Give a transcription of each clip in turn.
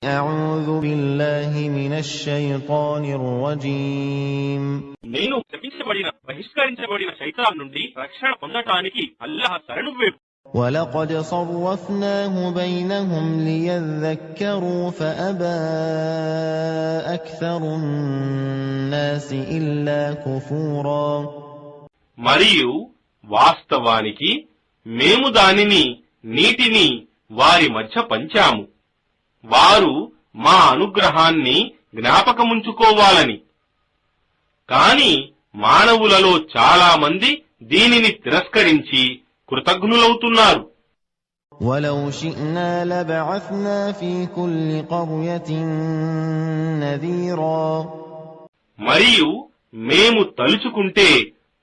أعوذ بالله من الشيطان الرجيم నేను శపించబడిన బహిష్కరించబడిన శైతాన్ నుండి రక్షణ పొందటానికి అల్లాహ్ శరణు వేడు. ولقد صرفناه بينهم ليذكروا فأبى أكثر الناس إلا كفورا మరియు వాస్తవానికి మేము దానిని నీటిని వారి మధ్య పంచాము, వారు మా అనుగ్రహాన్ని జ్ఞాపకముంచుకోవాలని. కాని మానవులలో చాలా మంది దీనిని తిరస్కరించి కృతజ్ఞులవుతున్నారు. ولو شئنا لبعثنا في كل قرية نذيرا మరియు మేము తలుచుకుంటే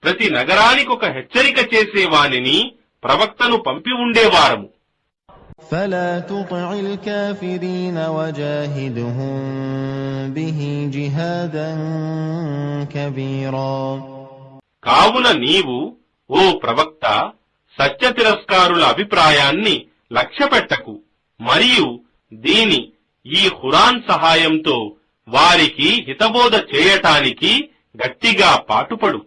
ప్రతి నగరానికొక హెచ్చరిక చేసేవానిని ప్రవక్తను పంపి ఉండేవారము. فلا تطع الكافرين وجاهدهم به جهادا كبيرا కావున నీవు ఓ ప్రవక్త సత్య తిరస్కారుల అభిప్రాయాన్ని లక్ష్యపెట్టకు, మరియు ఈ ఖురాన్ సహాయంతో వారికి హితబోధ చేయటానికి గట్టిగా పాటుపడు.